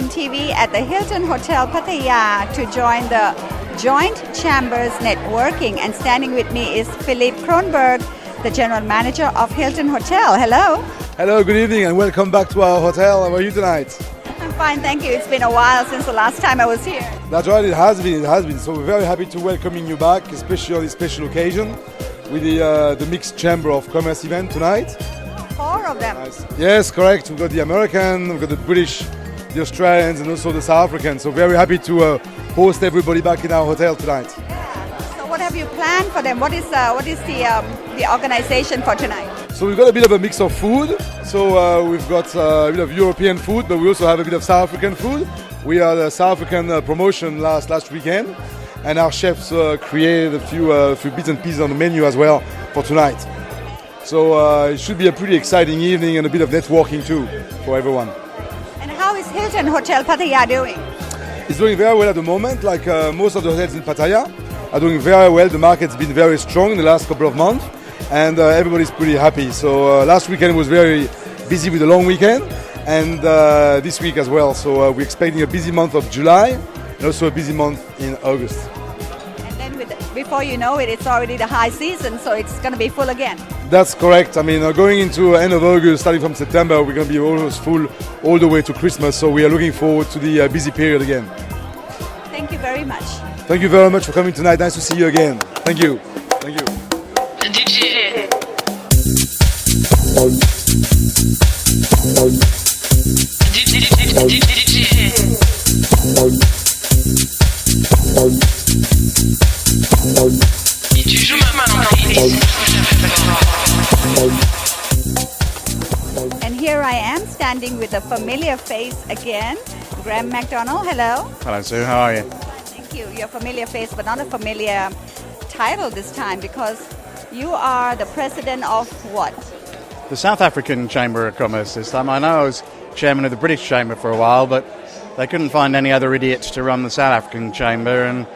MTV at the Hilton Hotel Pattaya to join the Joint Chambers Networking. And standing with me is Philippe Kronberg, the General Manager of Hilton Hotel. Hello. Hello, good evening and welcome back to our hotel. How are you tonight? I'm fine, thank you. It's been a while since the last time I was here. That's right, it has been. So we're very happy to welcoming you back, especially on this special occasion with the mixed chamber of commerce event tonight. 4 of them. Nice. Yes, correct. We've got the American, we've got the British, the Australians, and also the South Africans. So very happy to host everybody back in our hotel tonight. Yeah. So what have you planned for them? What is the organization for tonight? So we've got a bit of a mix of food. So we've got a bit of European food, but we also have a bit of South African food. We had a South African promotion last weekend, and our chefs created a few bits and pieces on the menu as well for tonight. So it should be a pretty exciting evening and a bit of networking too for everyone. And how is Hilton Hotel Pattaya doing? It's doing very well at the moment, like most of the hotels in Pattaya are doing very well. The market's been very strong in the last couple of months, and everybody's pretty happy. So last weekend was very busy with the long weekend, and this week as well. So we're expecting a busy month of July and also a busy month in August. And then before you know it, it's already the high season, so it's going to be full again. That's correct. I mean, going into end of August, starting from September, we're going to be almost full all the way to Christmas. So we are looking forward to the busy period again. Thank you very much. Thank you very much for coming tonight. Nice to see you again. Thank you. Thank you. And here I am standing with a familiar face again, Graham McDonald. Hello. Hello, Sue. How are you? Thank you. You're a familiar face, but not a familiar title this time, because you are the president of what? The South African Chamber of Commerce this time. I know I was chairman of the British Chamber for a while, but they couldn't find any other idiots to run the South African Chamber, and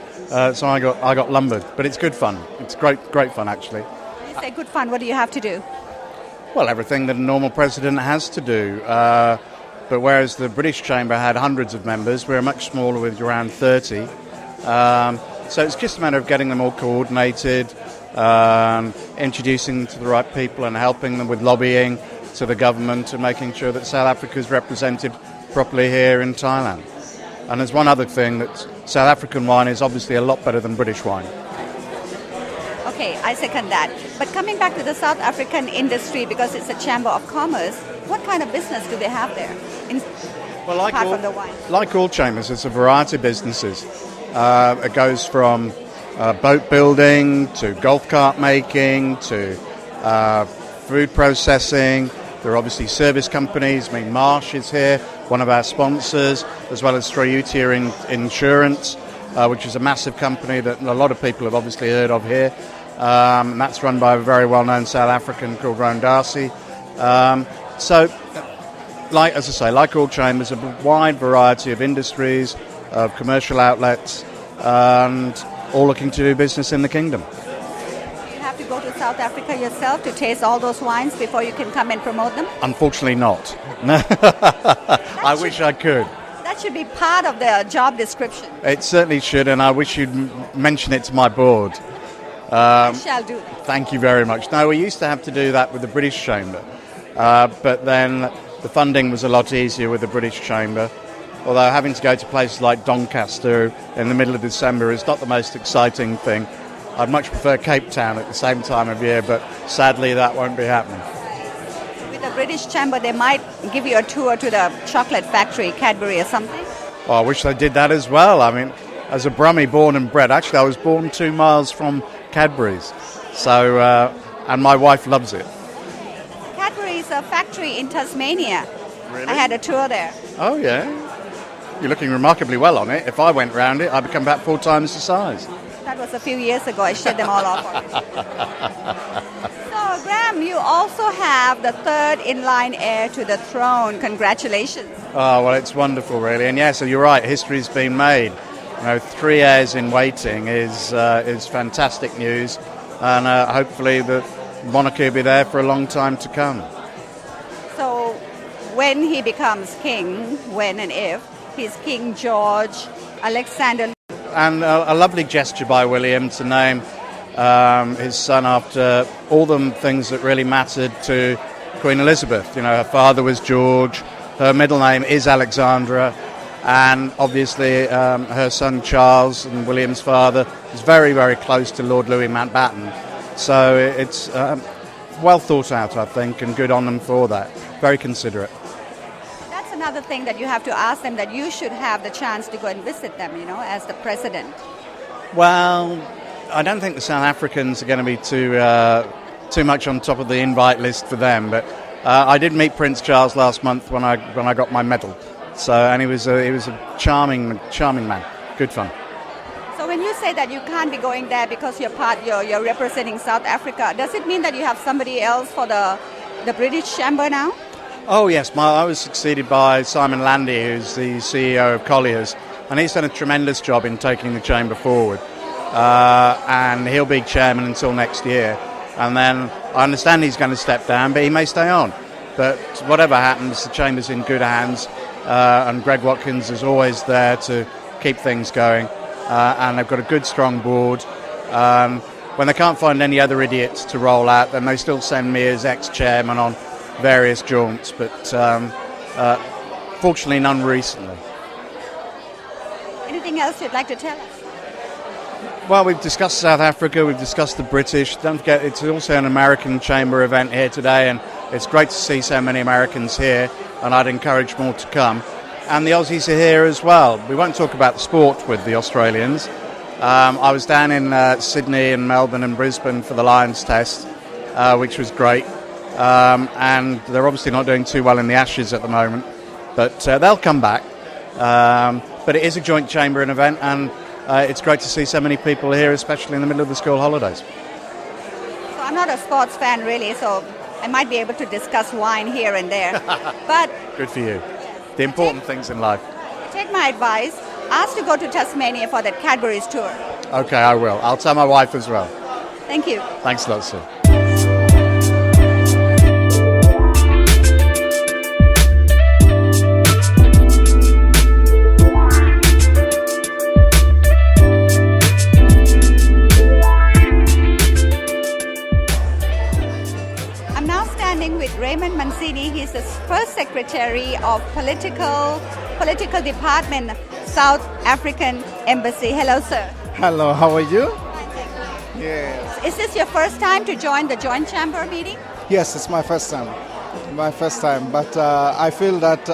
so I got lumbered. But it's good fun. It's great fun, actually. When you say good fun, what do you have to do? Well, everything that a normal president has to do. But whereas the British Chamber had hundreds of members, we're much smaller with around 30. So it's just a matter of getting them all coordinated, introducing them to the right people and helping them with lobbying to the government and making sure that South Africa is represented properly here in Thailand. And there's one other thing, that South African wine is obviously a lot better than British wine. Okay, I second that. But coming back to the South African industry, because it's a chamber of commerce, what kind of business do they have there? Well, apart from the wine? Like all chambers, it's a variety of businesses. It goes from boat building to golf cart making to food processing. There are obviously service companies. I mean, Marsh is here, one of our sponsors, as well as Strayutia Insurance, which is a massive company that a lot of people have obviously heard of here. And that's run by a very well-known South African called Rowan Darcy. So, as I say, like all chambers, a wide variety of industries, of commercial outlets, and all looking to do business in the kingdom. Do you have to go to South Africa yourself to taste all those wines before you can come and promote them? Unfortunately not. I wish I could. That should be part of the job description. It certainly should, and I wish you'd mention it to my board. I shall do that. Thank you very much. No, we used to have to do that with the British Chamber, but then the funding was a lot easier with the British Chamber. Although having to go to places like Doncaster in the middle of December is not the most exciting thing. I'd much prefer Cape Town at the same time of year, but sadly that won't be happening. With the British Chamber, they might give you a tour to the chocolate factory, Cadbury or something. Well, I wish they did that as well. I mean, as a Brummie born and bred, actually I was born 2 miles from Cadbury's, so and my wife loves it. Cadbury is a factory in Tasmania. Really? I had a tour there. Oh yeah. You're looking remarkably well on it. If I went round it, I'd become about 4 times the size. That was a few years ago. I shed them all off already. So, Graham, you also have the 3rd in-line heir to the throne. Congratulations. Oh, well, it's wonderful, really. And yes, so you're right, history's been made. You know, 3 heirs in waiting is fantastic news. And hopefully the monarchy will be there for a long time to come. So, when he becomes king, when and if, He's King George, Alexander. And a lovely gesture by William to name his son after all the things that really mattered to Queen Elizabeth. You know, her father was George, her middle name is Alexandra, and obviously her son Charles and William's father is very, very close to Lord Louis Mountbatten. So it's well thought out, I think, and good on them for that. Very considerate. That's another thing that you have to ask them, that you should have the chance to go and visit them, you know, as the president. Well, I don't think the South Africans are going to be too much on top of the invite list for them, but I did meet Prince Charles last month when I got my medal. So, and he was a charming man. Good fun. So when you say that you can't be going there because you're representing South Africa, does it mean that you have somebody else for the British Chamber now? Oh yes, I was succeeded by Simon Landy, who's the CEO of Collier's, and he's done a tremendous job in taking the chamber forward. And he'll be chairman until next year. And then I understand he's going to step down, but he may stay on. But whatever happens, the chamber's in good hands, and Greg Watkins is always there to keep things going. And they've got a good, strong board. When they can't find any other idiots to roll out, then they still send me as ex-chairman on various jaunts, but fortunately none recently. Anything else you'd like to tell us? Well, we've discussed South Africa, we've discussed the British. Don't forget, it's also an American Chamber event here today, and it's great to see so many Americans here, and I'd encourage more to come. And the Aussies are here as well. We won't talk about the sport with the Australians. I was down in Sydney and Melbourne and Brisbane for the Lions test, which was great. And they're obviously not doing too well in the Ashes at the moment, but they'll come back. But it is a joint chamber event, and it's great to see so many people here, especially in the middle of the school holidays. So I'm not a sports fan really, so I might be able to discuss wine here and there. But good for you. The important things in life. Take my advice. Ask to go to Tasmania for that Cadbury's tour. Okay, I will. I'll tell my wife as well. Thank you. Thanks a lot, sir. I'm now standing with Raymond Mancini. He's the first secretary of political department, South African Embassy. Hello, sir. Hello, how are you? Fine, thank you. Yes. Is this your first time to join the joint chamber meeting? Yes, it's my first time. But I feel like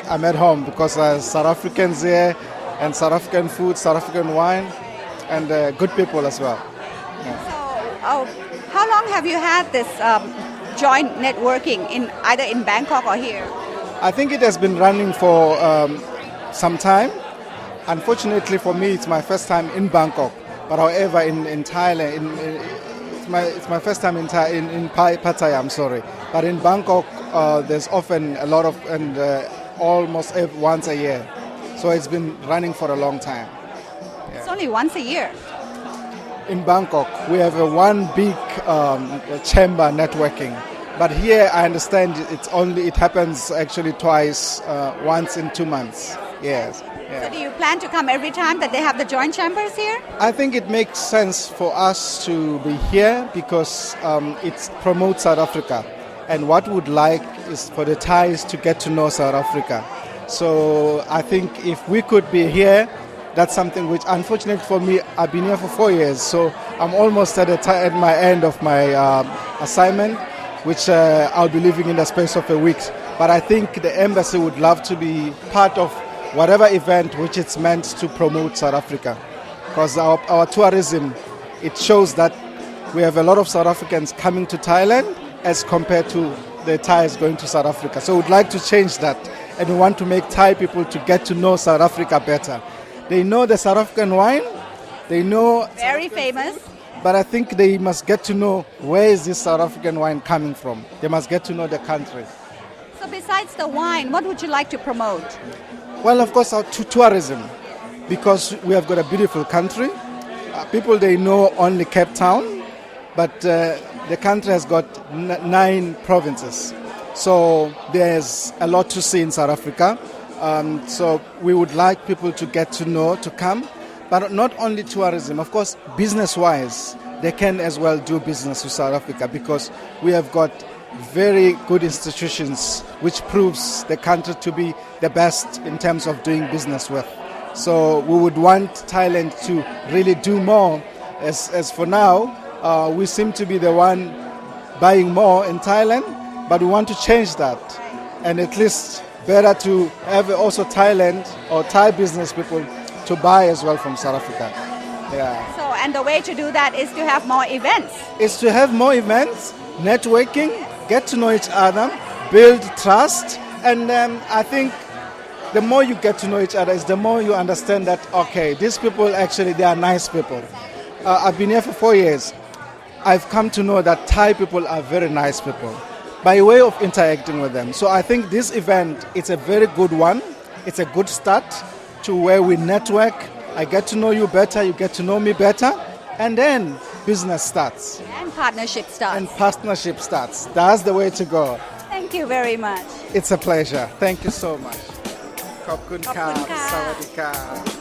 I'm at home because there's South Africans here, and South African food, South African wine, and good people as well. Yeah. So, how long have you had this joint networking either in Bangkok or here? I think it has been running for some time. Unfortunately for me, it's my first time in Bangkok. But however, in Thailand, it's my first time in Pattaya. I'm sorry, but in Bangkok, there's often a lot of almost once a year. So it's been running for a long time. Yeah. It's only once a year. In Bangkok, we have one big chamber networking. But here, I understand it happens actually twice, once in 2 months. Yes. Yeah. So do you plan to come every time that they have the joint chambers here? I think it makes sense for us to be here because it promotes South Africa. And what we'd like is for the Thais to get to know South Africa. So I think if we could be here, that's something which, unfortunately for me, I've been here for 4 years. So I'm almost at my end of my assignment, which I'll be leaving in the space of a week. But I think the embassy would love to be part of whatever event which it's meant to promote South Africa. Because our tourism, it shows that we have a lot of South Africans coming to Thailand as compared to the Thais going to South Africa. So we'd like to change that. And we want to make Thai people to get to know South Africa better. They know the South African wine. They know... Very famous. But I think they must get to know where is this South African wine coming from. They must get to know the country. So besides the wine, what would you like to promote? Well, of course, tourism, because we have got a beautiful country. People, they know only Cape Town, but the country has got 9 provinces. So there's a lot to see in South Africa. So we would like people to get to know, to come, but not only tourism, of course, business-wise, they can as well do business with South Africa because we have got very good institutions which proves the country to be the best in terms of doing business with. So we would want Thailand to really do more. As for now, we seem to be the one buying more in Thailand, but we want to change that. And at least better to have also Thailand or Thai business people to buy as well from South Africa. Yeah. So, and the way to do that is to have more events. It's to have more events, networking, get to know each other, build trust, and I think the more you get to know each other is the more you understand that, okay, these people actually, they are nice people. I've been here for 4 years. I've come to know that Thai people are very nice people by way of interacting with them. So I think this event, it's a very good one. It's a good start to where we network. I get to know you better, you get to know me better, and then business starts. And partnership starts. And partnership starts. That's the way to go. Thank you very much. It's a pleasure. Thank you so much. ขอบคุณค่ะ ขอบคุณค่ะ สวัสดีค่ะ